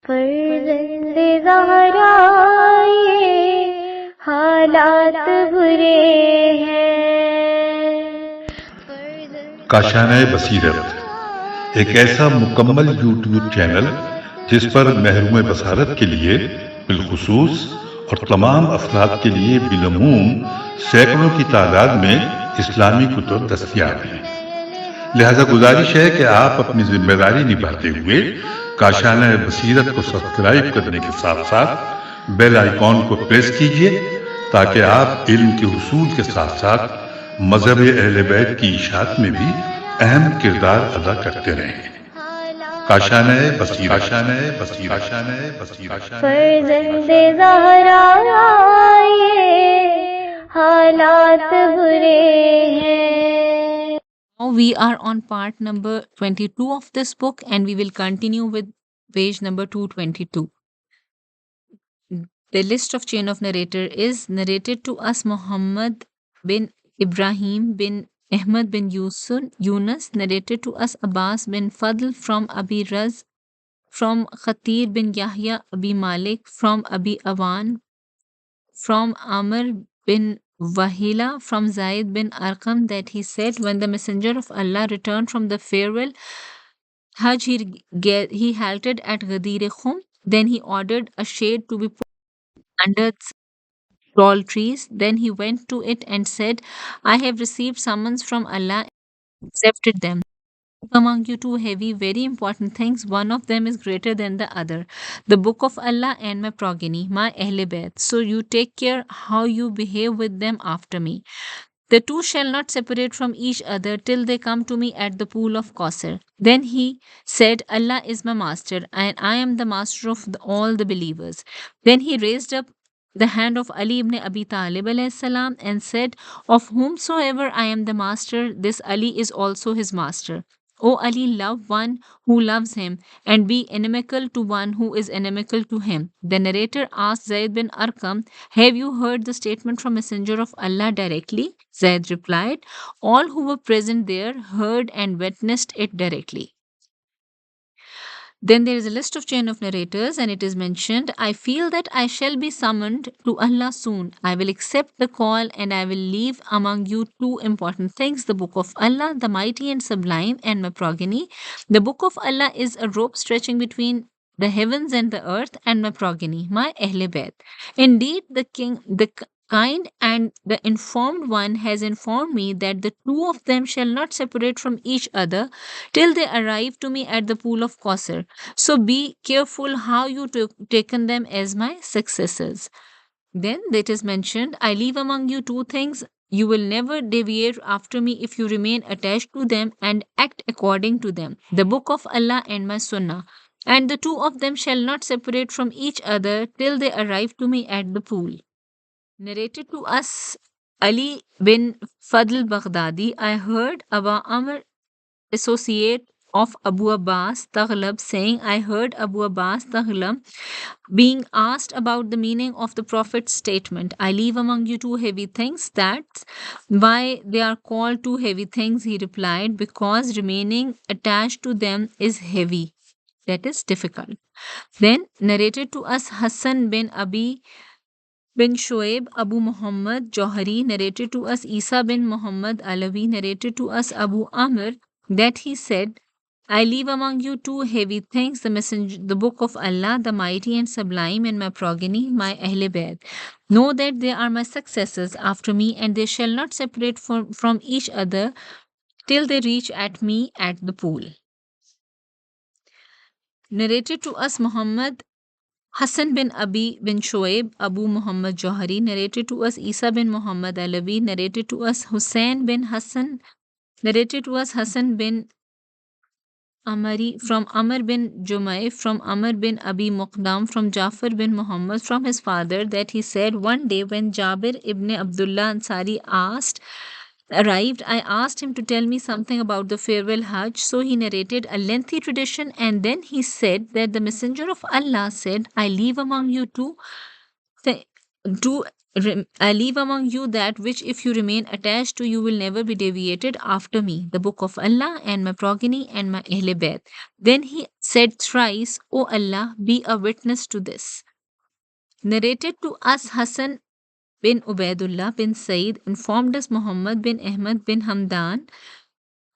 फर्जंदे ज़हरा ये हालात बुरे हैं। काशाने बसीरत एक ऐसा मुकम्मल यूट्यूब चैनल जिस पर महरूम बसारत के लिए बिलखुसूस और तमाम अफराद के लिए बिलमूम सैकड़ों की तादाद में इस्लामी कुतुब दस्तयाब हैं। लिहाजा गुजारिश है कि आप अपनी जिम्मेदारी निभाते हुए काशाना बसीरत को सब्सक्राइब करने के साथ साथ बेल आइकॉन को प्रेस कीजिए ताकि आप इल्म के हुसूल के साथ साथ मजहब अहले बैत की इशाअत में भी अहम किरदार अदा करते रहें। काशाना बसीरत, काशाना बसीरत, काशाना बसीरत। फर्जंदे ज़हरा ये हालात बुरे हैं। Now we are on part number 22 of this book, and we will continue with page number 222. The list of chain of narrator is narrated to us Muhammad bin Ibrahim bin Ahmad bin Yunus, narrated to us Abbas bin Fadl from Abi Raz, from Khatir bin Yahya Abi Malik, from Abi Awan, from Amr bin Wahila, from Zaid bin Arqam, that he said, when the Messenger of Allah returned from the farewell Hajj, he halted at Ghadir Khum. Then he ordered a shade to be put under tall trees. Then he went to it and said, I have received summons from Allah and accepted them. Among you two heavy, very important things. One of them is greater than the other, the book of Allah and my progeny, my Ahle Bayt. So you take care how you behave with them after me. The two shall not separate from each other till they come to me at the pool of Kausar. Then he said, Allah is my master, and I am the master of all the believers. Then he raised up the hand of Ali ibn Abi Talib alayhi salam and said, of whomsoever I am the master, this Ali is also his master. O Ali, love one who loves him and be inimical to one who is inimical to him. The narrator asked Zayd bin Arqam, have you heard the statement from Messenger of Allah directly? Zayd replied, all who were present there heard and witnessed it directly. Then there is a list of chain of narrators, and it is mentioned, I feel that I shall be summoned to Allah soon. I will accept the call, and I will leave among you two important things, the book of Allah, the mighty and sublime, and my progeny. The book of Allah is a rope stretching between the heavens and the earth, and my progeny, my Ahle Bayt. Indeed, the kind and the informed one has informed me that the two of them shall not separate from each other till they arrive to me at the pool of Kausar. So be careful how you taken them as my successors. Then it is mentioned, I leave among you two things. You will never deviate after me if you remain attached to them and act according to them. The book of Allah and my sunnah. And the two of them shall not separate from each other till they arrive to me at the pool. Narrated to us Ali bin Fadl Baghdadi, I heard Aba Amr, associate of Abu Abbas Taghlab, saying, I heard Abu Abbas Taghlab being asked about the meaning of the Prophet's statement, I leave among you two heavy things. That's why they are called two heavy things. He replied, because remaining attached to them is heavy, that is difficult. Then narrated to us Hassan bin Abi bin Shoaib Abu Muhammad Johari, narrated to us Isa bin Muhammad Alawi, narrated to us Abu Amr, that he said, I leave among you two heavy things, the book of Allah, the mighty and sublime, and my progeny, my Ahle Bayt. Know that they are my successors after me, and they shall not separate from each other till they reach at me at the pool. Narrated to us Muhammad Hassan bin Abi bin Shoaib Abu Muhammad Johari, narrated to us Isa bin Muhammad Alawi, narrated to us Hussein bin Hassan, narrated to us Hassan bin Amari, from Amr bin Jumay, from Amr bin Abi Muqdam, from Jafar bin Muhammad, from his father, that he said, one day when Jabir ibn Abdullah Ansari arrived, I asked him to tell me something about the farewell Hajj. So he narrated a lengthy tradition, and then he said that the Messenger of Allah said, I leave among you two I leave among you that which, if you remain attached to, you will never be deviated after me, the book of Allah and my progeny and my Ahle Bayt. Then he said thrice, O Allah, be a witness to this. Narrated to us, Hassan bin Ubaidullah bin Said informed us Muhammad bin Ahmad bin Hamdan,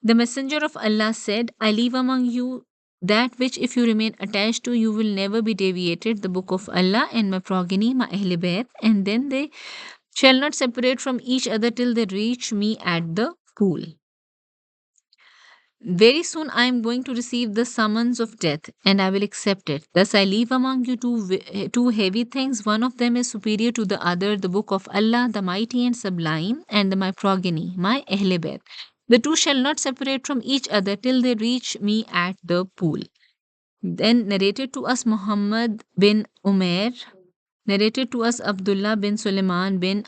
the Messenger of Allah said, I leave among you that which, if you remain attached to, you will never be deviated, the book of Allah and my progeny, my Ahle Bayt, and then they shall not separate from each other till they reach me at the pool. Very soon I am going to receive the summons of death, and I will accept it. Thus I leave among you two heavy things. One of them is superior to the other, the book of Allah, the mighty and sublime, and my progeny, my Ahle Bayt. The two shall not separate from each other till they reach me at the pool. Then narrated to us Muhammad bin Umair, narrated to us Abdullah bin Sulaiman bin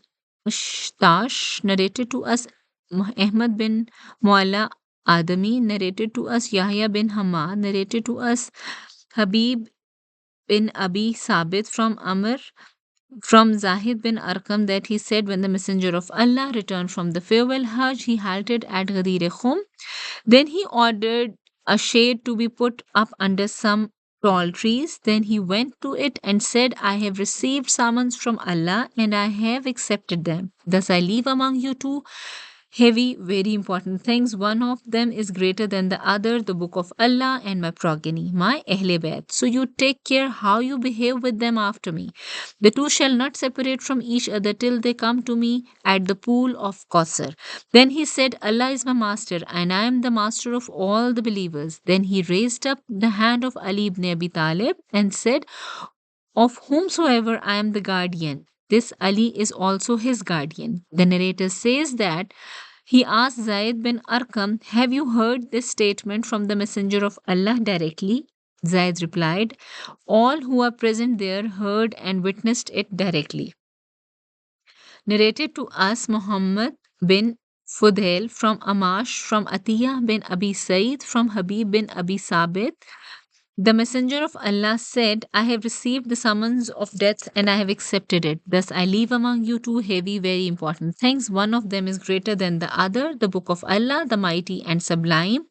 Ashtash, narrated to us Ahmad bin Mualla Adami, narrated to us Yahya bin Hamad, narrated to us Habib bin Abi Sabit from Amr, from Zahid bin Arqam, that he said, when the Messenger of Allah returned from the farewell Hajj, he halted at Ghadir Khum. Then he ordered a shade to be put up under some tall trees. Then he went to it and said, I have received summons from Allah and I have accepted them. Thus I leave among you two heavy, very important things. One of them is greater than the other, the book of Allah and my progeny, my Ahle Bayt. So you take care how you behave with them after me. The two shall not separate from each other till they come to me at the pool of Kausar. Then he said, Allah is my master, and I am the master of all the believers. Then he raised up the hand of Ali ibn Abi Talib and said, of whomsoever I am the guardian, this Ali is also his guardian. The narrator says that he asked Zaid bin Arqam, have you heard this statement from the Messenger of Allah directly? Zaid replied, all who are present there heard and witnessed it directly. Narrated to us Muhammad bin Fudail from Amash, from Atiyah bin Abi Said, from Habib bin Abi Sabit. The Messenger of Allah said, I have received the summons of death and I have accepted it. Thus I leave among you two heavy, very important things. One of them is greater than the other, the book of Allah, the mighty and sublime,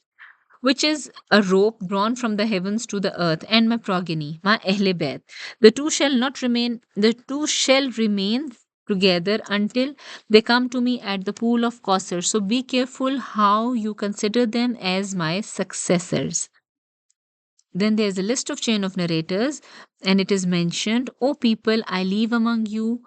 which is a rope drawn from the heavens to the earth, and my progeny, my Ahle Bayt. The two shall remain together until they come to me at the pool of Kausar. So be careful how you consider them as my successors. Then there's a list of chain of narrators, and it is mentioned, O people, I leave among you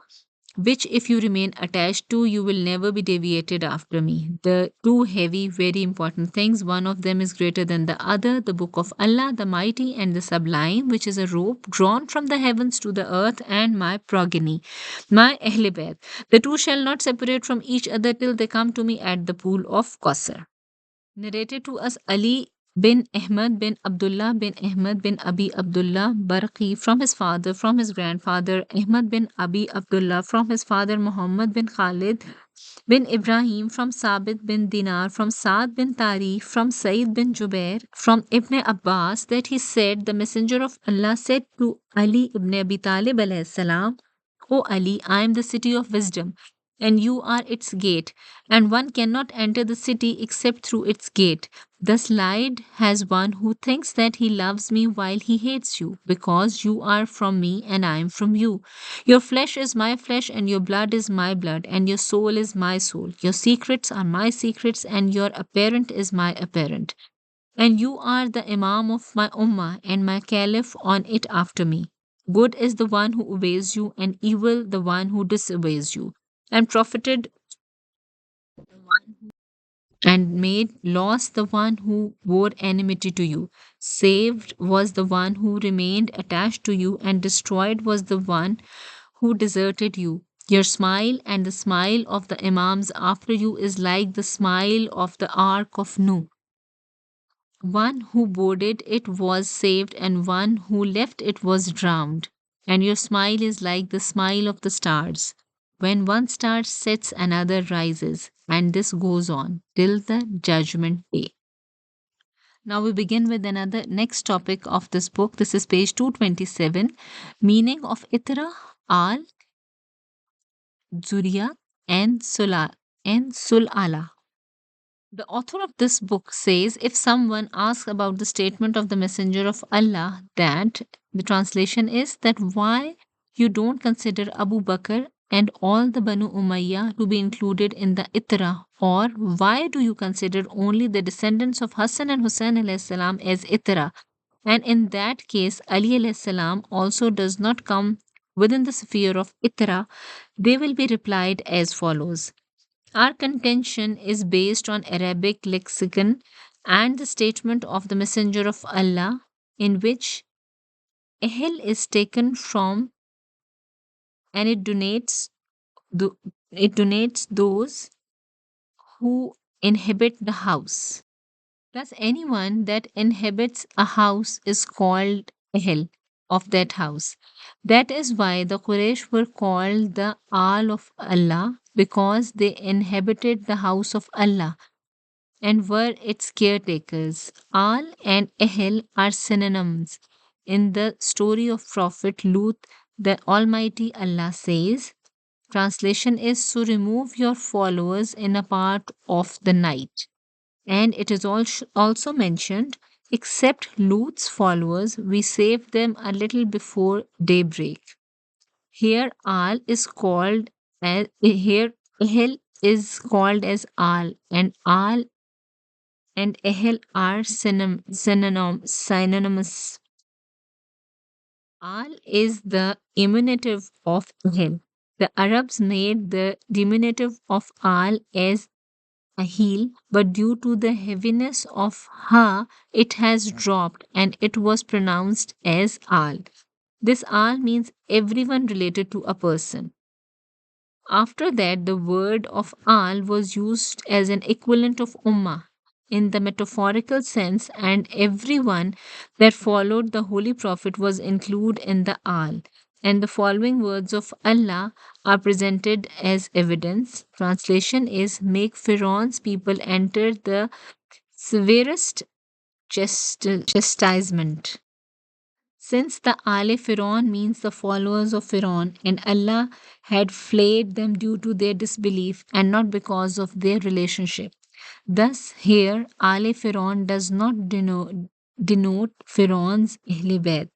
which, if you remain attached to, you will never be deviated after me. The two heavy, very important things. One of them is greater than the other, the book of Allah, the mighty and the sublime, which is a rope drawn from the heavens to the earth, and my progeny, my Ahle Bayt. The two shall not separate from each other till they come to me at the pool of Kausar. Narrated to us Ali bin Ahmad bin Abdullah bin Ahmad bin Abi Abdullah Barqi from his father, from his grandfather Ahmad bin Abi Abdullah, from his father Muhammad bin Khalid bin Ibrahim, from Sabit bin Dinar, from Saad bin Tarif, from Said bin Jubair, from Ibn Abbas, that he said, the Messenger of Allah said to Ali ibn Abi Talib alayhi salam, O Ali, I am the city of wisdom, and you are its gate, and one cannot enter the city except through its gate. Thus lied has one who thinks that he loves me while he hates you, because you are from me and I am from you. Your flesh is my flesh, and your blood is my blood, and your soul is my soul. Your secrets are my secrets, and your apparent is my apparent. And you are the Imam of my Ummah and my Caliph on it after me. Good is the one who obeys you, and evil the one who disobeys you, and profited and made loss the one who bore enmity to you. Saved was the one who remained attached to you, and destroyed was the one who deserted you. Your smile and the smile of the Imams after you is like the smile of the Ark of Noah. One who boarded it was saved, and one who left it was drowned. And your smile is like the smile of the stars. When one star sets, another rises, and this goes on till the judgment day. Now we begin with another next topic of this book. This is page 227. Meaning of Itra al Zuriya, and Sulala. The author of this book says if someone asks about the statement of the Messenger of Allah, that the translation is that why you don't consider Abu Bakr and all the Banu Umayyah to be included in the Itra, or why do you consider only the descendants of Hassan and Hussein alayhi salam as Itra? And in that case, Ali alayhi salam also does not come within the sphere of Itra. They will be replied as follows. Our contention is based on Arabic lexicon and the statement of the Messenger of Allah, in which Ahl is taken from and tho- it donates those who inhabit the house. Thus, anyone that inhabits a house is called Ahl of that house. That is why the Quraysh were called the Al of Allah, because they inhabited the house of Allah and were its caretakers. Al and Ahl are synonyms. In the story of Prophet Lut, the Almighty Allah says, translation is to remove your followers in a part of the night. And it is also mentioned, except Lut's followers, we saved them a little before daybreak. Here Al is called as here Ahl is called as Al and Ahl are synonymous. Al is the diminutive of Ahl. The Arabs made the diminutive of Al as Ahil, but due to the heaviness of Ha, it has dropped and it was pronounced as Al. This Al means everyone related to a person. After that, the word of Al was used as an equivalent of Ummah in the metaphorical sense, and everyone that followed the Holy Prophet was included in the Al. And the following words of Allah are presented as evidence. Translation is make Pharaoh's people enter the severest chastisement. Since the Ale Pharaoh means the followers of Pharaoh, and Allah had flayed them due to their disbelief and not because of their relationship. Thus, here Ale Pharaoh does not denote Pharaoh's Ahle Bayt,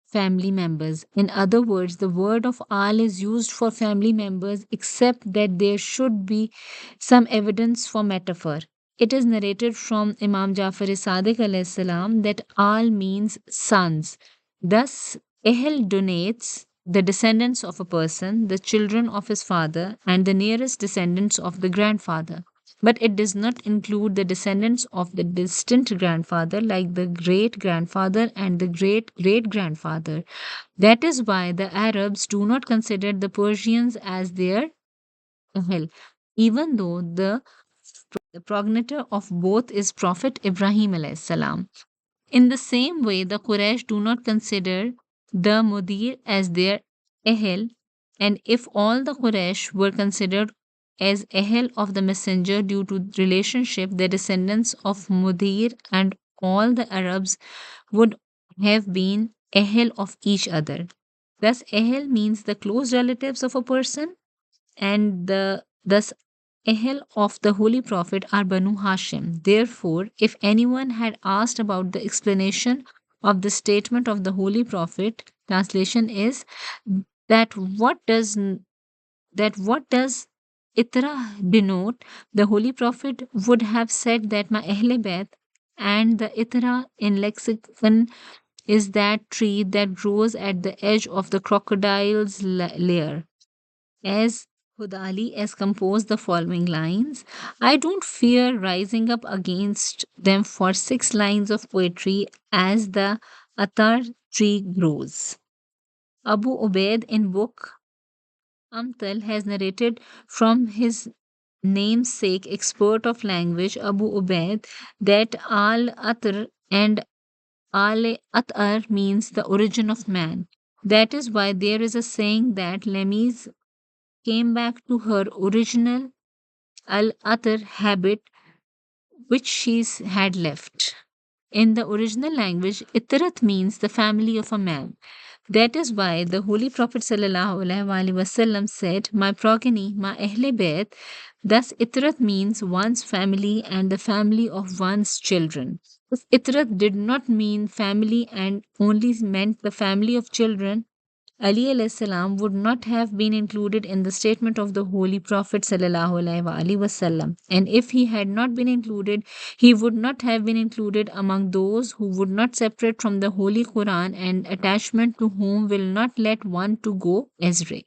family members. In other words, the word of Al is used for family members, except that there should be some evidence for metaphor. It is narrated from Imam Jafar Sadiq alayhi salam that Al means sons. Thus, Ahl donates the descendants of a person, the children of his father, and the nearest descendants of the grandfather. But it does not include the descendants of the distant grandfather, like the great grandfather and the great great grandfather. That is why the Arabs do not consider the Persians as their Ahl, even though the progenitor of both is Prophet Ibrahim alayhis salam. In the same way, the Quraysh do not consider the Mudir as their Ahl, and if all the Quraysh were considered as Ahl of the Messenger due to relationship, the descendants of Mudir and all the Arabs would have been Ahl of each other. Thus, Ahl means the close relatives of a person, and thus Ahl of the Holy Prophet are Banu Hashim. Therefore, if anyone had asked about the explanation of the statement of the Holy Prophet, translation is that what does Itra denote? The Holy Prophet would have said that my Ahle Bayt, and the Itra in lexicon is that tree that grows at the edge of the crocodile's lair. As Hudali has composed the following lines, I don't fear rising up against them for 6 lines of poetry as the Atar tree grows. Abu Ubaid in book Amtal has narrated from his namesake expert of language Abu Ubaid that Al Atr and Al Atar means the origin of man. That is why there is a saying that Lemis came back to her original al-athar habit which had left. In the original language, Itrat means the family of a man. That is why the Holy Prophet ﷺ said, "My progeny, my Ahle Bayt." Thus, Itrat means one's family and the family of one's children. If Itrat did not mean family and only meant the family of children, Ali alayhi salam would not have been included in the statement of the Holy Prophet sallallahu alaihi wasallam. And if he had not been included, he would not have been included among those who would not separate from the Holy Quran and attachment to whom will not let one to go astray.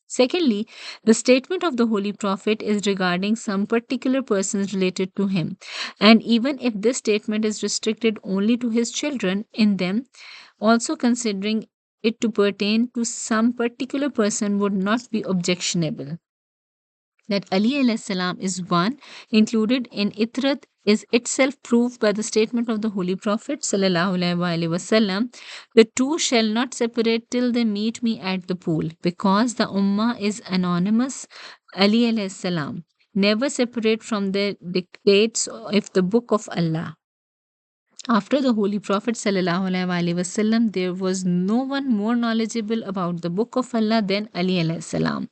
Secondly, the statement of the Holy Prophet is regarding some particular persons related to him. And even if this statement is restricted only to his children, in them, also considering it to pertain to some particular person would not be objectionable. That Ali alayhi salam is one included in Itrat is itself proved by the statement of the Holy Prophet sallallahu alaihi wasallam, "The two shall not separate till they meet me at the pool," because the Ummah is anonymous. Ali alayhi salam never separate from the dictates of the Book of Allah. After the Holy Prophet ﷺ, there was no one more knowledgeable about the Book of Allah than Ali alayhi salam.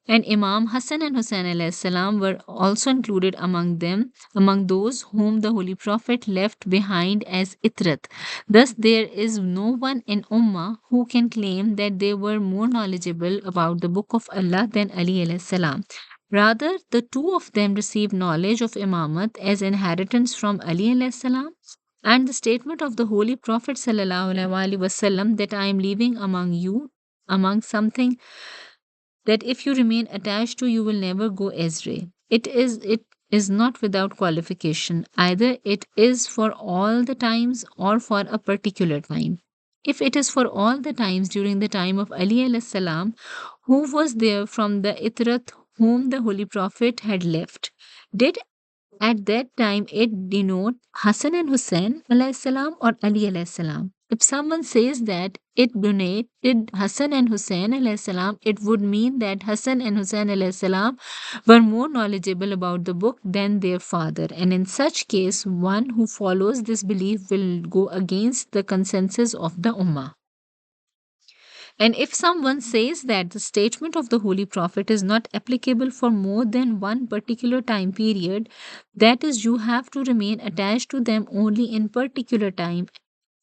And Imam Hassan and Hussein alayhi salam were also included among them, among those whom the Holy Prophet left behind as Itrat. Thus, there is no one in Ummah who can claim that they were more knowledgeable about the Book of Allah than Ali alayhi salam. Rather, the two of them received knowledge of Imamat as inheritance from Ali alayhi salam, and the statement of the Holy Prophet ﷺ that I am leaving among you, among something that if you remain attached to, you will never go astray. It is not without qualification. Either it is for all the times or for a particular time. If it is for all the times during the time of Ali alayhi salam, who was there from the Itrat whom the Holy Prophet had left? Did at that time it denote Hassan and Hussein alayhi salam or Ali alayhi salam? If someone says that it denoted Hassan and Hussein alayhi salam, it would mean that Hassan and Hussein alayhi salam were more knowledgeable about the book than their father. And in such case, one who follows this belief will go against the consensus of the Ummah. And if someone says that the statement of the Holy Prophet is not applicable for more than one particular time period, that is, you have to remain attached to them only in particular time.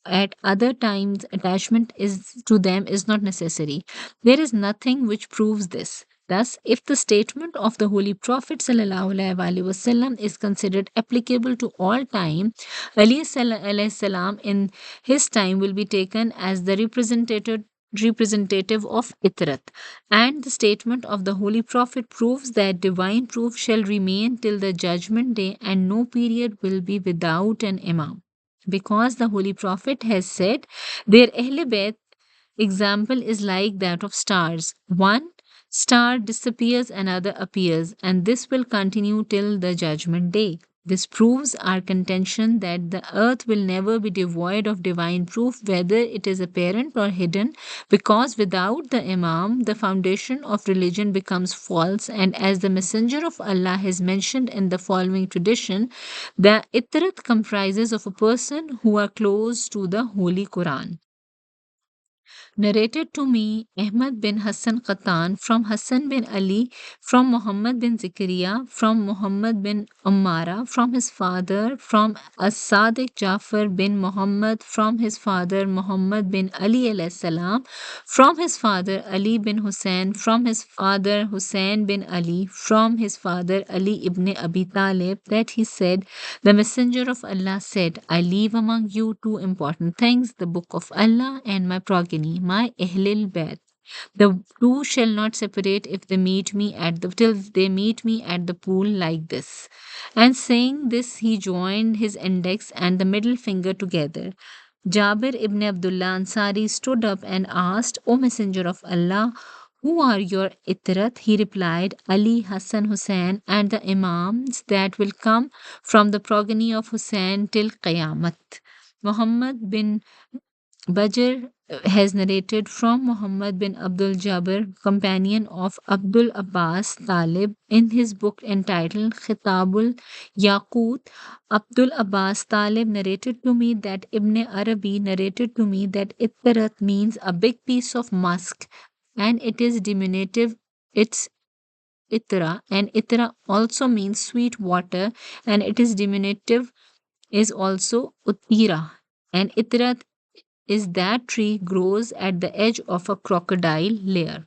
At other times, attachment is to them is not necessary. There is nothing which proves this. Thus, if the statement of the Holy Prophet ﷺ is considered applicable to all time, Ali alayhi salam in his time will be taken as the representative of Itrat. And the statement of the Holy Prophet proves that divine proof shall remain till the judgment day and no period will be without an Imam. Because the Holy Prophet has said, their Ahle Bayt example is like that of stars. One star disappears, another appears, and this will continue till the judgment day. This proves our contention that the earth will never be devoid of divine proof, whether it is apparent or hidden, because without the Imam, the foundation of religion becomes false. And as the Messenger of Allah has mentioned in the following tradition, the Itrat comprises of a person who are close to the Holy Quran. Narrated to me Ahmad bin Hassan Qattan from Hassan bin Ali, from Muhammad bin Zakaria, from Muhammad bin Ummara, from his father, from As-Sadiq Jafar bin Muhammad, from his father Muhammad bin Ali alayhi salam, from his father Ali bin Hussein, from his father Hussein bin Ali, from his father Ali ibn Abi Talib, that he said, the Messenger of Allah said, I leave among you two important things, the Book of Allah and my progeny, my Ahlul Bayt. The two shall not separate if they meet me at the till they meet me at the pool like this. And saying this, he joined his index and the middle finger together. Jabir ibn Abdullah Ansari stood up and asked, O Messenger of Allah, who are your Itrat? He replied, Ali, Hassan, Hussein, and the Imams that will come from the progeny of Hussein till Qiyamah. Muhammad bin Bajr has narrated from Muhammad bin Abdul Jabbar, companion of Abdul Abbas Talib, in his book entitled Khitabul Yaqut. Abdul Abbas Talib narrated to me that Ibn Arabi narrated to me that Ittarat means a big piece of musk, and it is diminutive. It's Itra, and Itra also means sweet water, and it is diminutive is also Uttira. And Itra is that tree grows at the edge of a crocodile lair.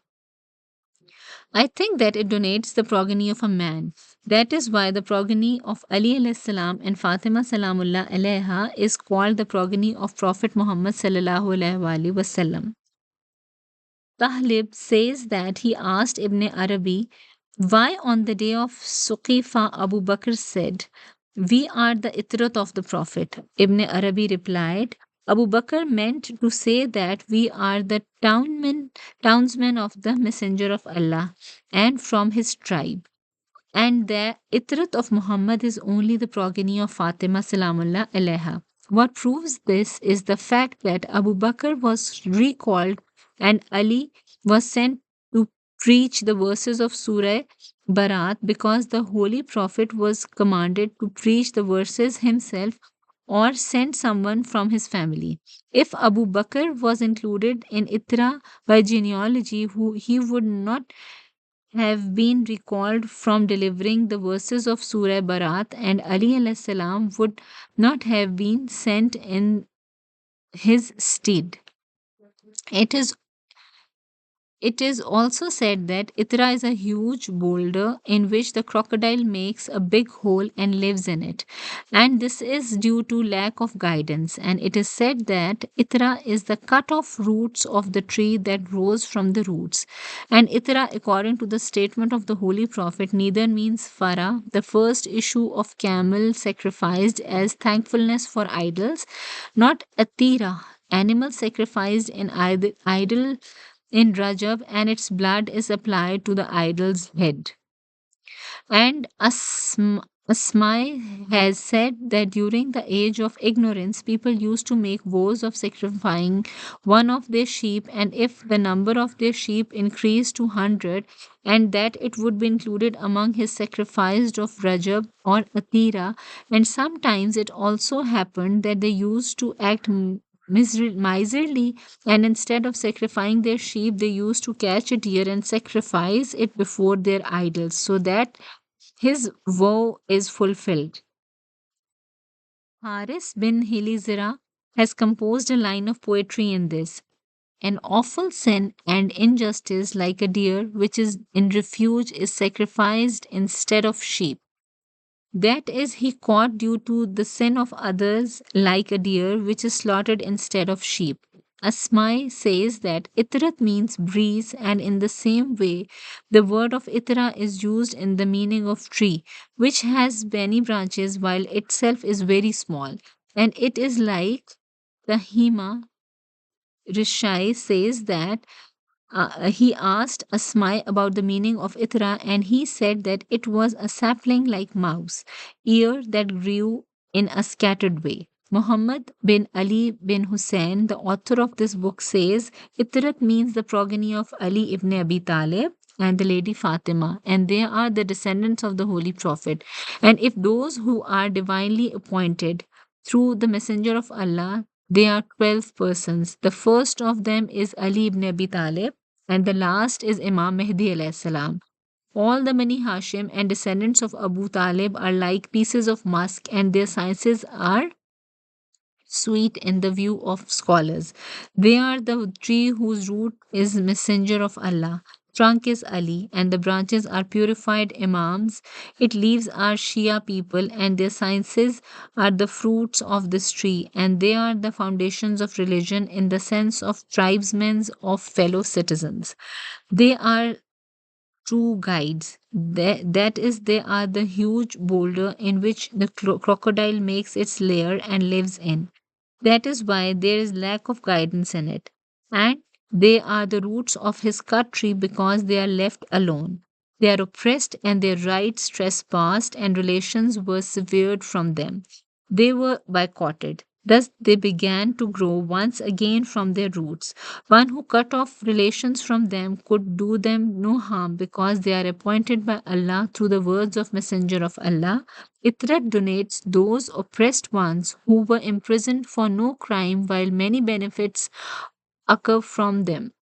I think that it donates the progeny of a man. That is why the progeny of Ali alayhi salam and Fatima salamullah alayha is called the progeny of Prophet Muhammad sallallahu alaihi wasallam. Tahlib says that he asked Ibn Arabi why on the day of Suqifa Abu Bakr said, "We are the Itrat of the Prophet." Ibn Arabi replied, Abu Bakr meant to say that we are the townsmen of the Messenger of Allah and from his tribe. And the Itrat of Muhammad is only the progeny of Fatima Salamullah alaiha. What proves this is the fact that Abu Bakr was recalled and Ali was sent to preach the verses of Surah Barat because the Holy Prophet was commanded to preach the verses himself or send someone from his family. If Abu Bakr was included in Itra by genealogy, he would not have been recalled from delivering the verses of Surah Barat, and Ali alayhi salam would not have been sent in his stead. It is It is also said that Itra is a huge boulder in which the crocodile makes a big hole and lives in it. And this is due to lack of guidance. And it is said that Itra is the cut off roots of the tree that grows from the roots. And Itra, according to the statement of the Holy Prophet, neither means Farah, the first issue of camel sacrificed as thankfulness for idols, not Atira, animal sacrificed in idol in Rajab, and its blood is applied to the idol's head. And Asmai has said that during the age of ignorance, people used to make vows of sacrificing one of their sheep, and if the number of their sheep increased to 100, and that it would be included among his sacrificed of Rajab or Atira. And sometimes it also happened that they used to act miserly, and instead of sacrificing their sheep, they used to catch a deer and sacrifice it before their idols so that his vow is fulfilled. Haris bin Hilizira has composed a line of poetry in this. An awful sin and injustice, like a deer which is in refuge, is sacrificed instead of sheep. That is, he caught due to the sin of others, like a deer which is slaughtered instead of sheep. Asmai says that Itrat means breeze, and in the same way, the word of Itra is used in the meaning of tree, which has many branches while itself is very small. And it is like the Hema Rishai says that he asked Asmai about the meaning of Itra, and he said that it was a sapling like mouse, ear that grew in a scattered way. Muhammad bin Ali bin Hussein, the author of this book, says Itrat means the progeny of Ali ibn Abi Talib and the lady Fatima, and they are the descendants of the Holy Prophet. And if those who are divinely appointed through the Messenger of Allah, they are 12 persons. The first of them is Ali ibn Abi Talib, and the last is Imam Mehdi alayhi salam. All the Bani Hashim and descendants of Abu Talib are like pieces of musk, and their sciences are sweet in the view of scholars. They are the tree whose root is Messenger of Allah. Trunk is Ali, and the branches are purified Imams. Its leaves are Shia people, and their sciences are the fruits of this tree, and they are the foundations of religion in the sense of tribesmen of fellow citizens. They are true guides. That is, they are the huge boulder in which the crocodile makes its lair and lives in. That is why there is lack of guidance in it. And they are the roots of his cut tree because they are left alone. They are oppressed and their rights trespassed, and relations were severed from them. They were boycotted. Thus they began to grow once again from their roots. One who cut off relations from them could do them no harm because they are appointed by Allah through the words of Messenger of Allah. Itrat donates those oppressed ones who were imprisoned for no crime while many benefits occur from them.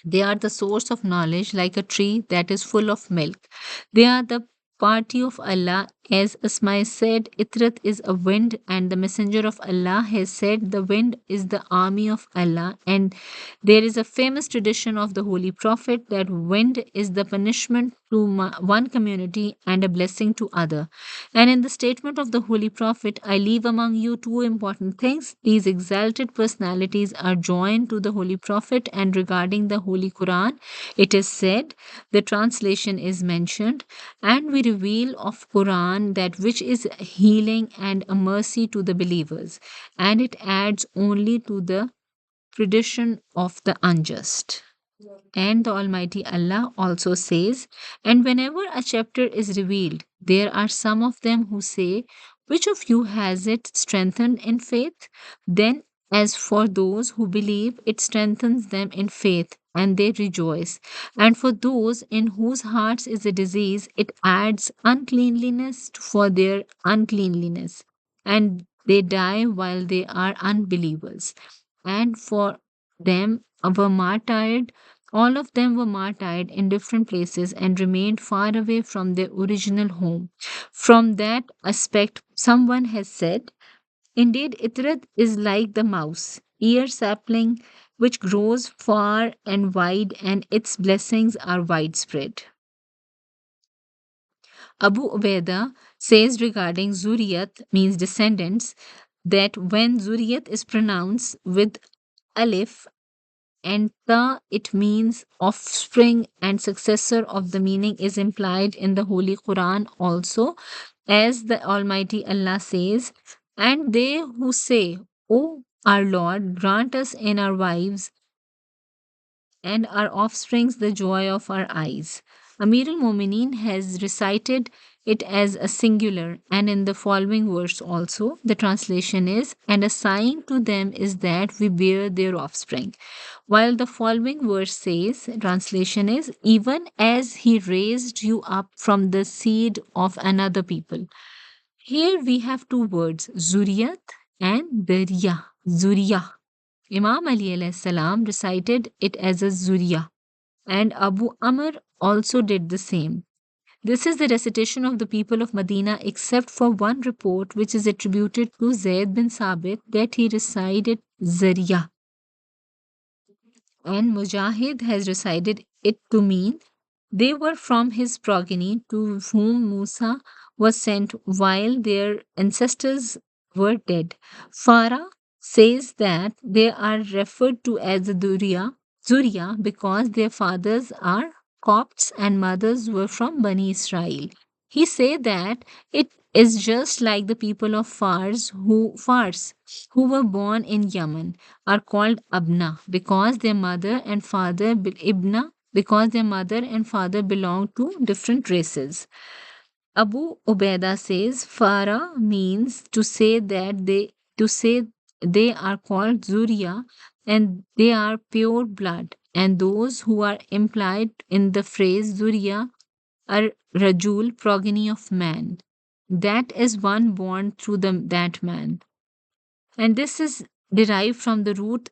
They are the source of knowledge like a tree that is full of milk. They are the party of Allah. As Asmai said, Itrat is a wind, and the Messenger of Allah has said, the wind is the army of Allah. And there is a famous tradition of the Holy Prophet that wind is the punishment to one community and a blessing to other. And in the statement of the Holy Prophet, I leave among you two important things. These exalted personalities are joined to the Holy Prophet, and regarding the Holy Quran, it is said, the translation is mentioned, and we reveal of Quran that which is healing and a mercy to the believers, and it adds only to the perdition of the unjust. And the Almighty Allah also says, and whenever a chapter is revealed, there are some of them who say, which of you has it strengthened in faith? Then, as for those who believe, it strengthens them in faith, and they rejoice. And for those in whose hearts is a disease, it adds uncleanliness for their uncleanliness, and they die while they are unbelievers. And for them were martyred all of them were martyred in different places and remained far away from their original home. From that aspect, someone has said, indeed, Itrat is like the mouse, ear sapling, which grows far and wide, and its blessings are widespread. Abu Ubaidah says regarding Zuriyat, means descendants, that when Zuriyat is pronounced with alif and ta, it means offspring and successor of the meaning is implied in the Holy Quran also, as the Almighty Allah says, and they who say, O our Lord, grant us in our wives and our offsprings the joy of our eyes. Amir al Mumineen has recited it as a singular, and in the following verse also, the translation is, and a sign to them is that we bear their offspring. While the following verse says, translation is, even as he raised you up from the seed of another people. Here we have two words, Zuriyat and Dariya. Zuriya. Imam Ali alayhi salam recited it as a Zuriya, and Abu Amr also did the same. This is the recitation of the people of Medina, except for one report which is attributed to Zayd bin Sabit that he recited Zariya, and Mujahid has recited it to mean they were from his progeny to whom Musa was sent while their ancestors were dead. Farah says that they are referred to as Zuriya because their fathers are Copts and mothers were from Bani Israel. He said that it is just like the people of Fars who were born in Yemen are called Abna because their mother and father Ibna because their mother and father belong to different races. Abu Ubaidah says Farah means to say they are called Zuriya and they are pure blood, and those who are implied in the phrase Zuriya are Rajul, progeny of man. That is one born through that man. And this is derived from the root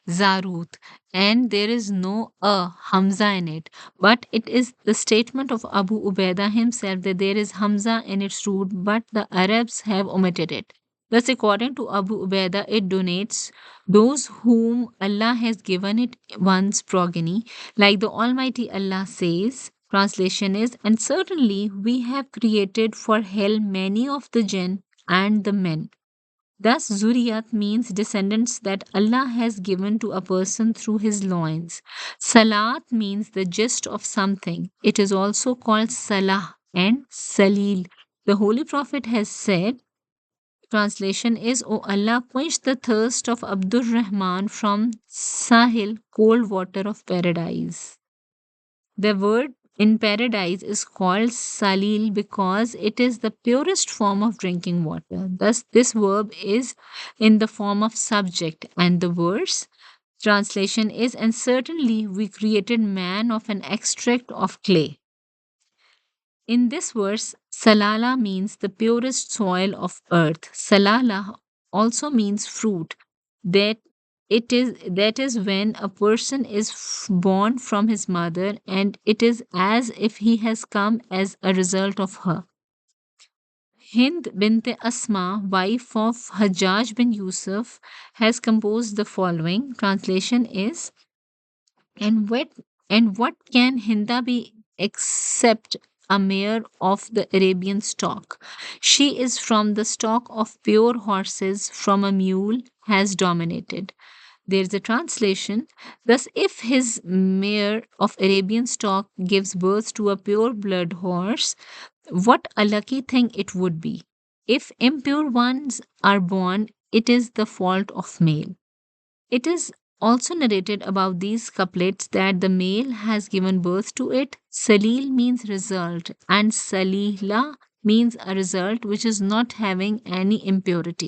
Zaruth, and there is no a Hamza in it, but it is the statement of Abu Ubaidah himself that there is Hamza in its root, but the Arabs have omitted it. Thus, according to Abu Ubaidah, it donates those whom Allah has given it one's progeny, like the Almighty Allah says. Translation is, and certainly we have created for hell many of the jinn and the men. Thus, Zuriyat means descendants that Allah has given to a person through his loins. Salat means the gist of something. It is also called Salah and Salil. The Holy Prophet has said, translation is, O Allah, quench the thirst of Abdur Rahman from Sahil, cold water of paradise. The word in paradise is called salil because it is the purest form of drinking water. Thus, this verb is in the form of subject, and the verse translation is, and certainly we created man of an extract of clay. In this verse, salala means the purest soil of earth. Salala also means fruit. That that is when a person is born from his mother, and it is as if he has come as a result of her. Hind bint Asma, wife of Hajjaj bin Yusuf, has composed the following. Translation is, and what can Hinda be except a mare of the Arabian stock? She is from the stock of pure horses, from a mule has dominated. There's a translation. Thus, if his mare of Arabian stock gives birth to a pure blood horse, what a lucky thing it would be. If impure ones are born, it is the fault of male. It is also narrated about these couplets that the male has given birth to it. Salil means result, and Salila means a result which is not having any impurity.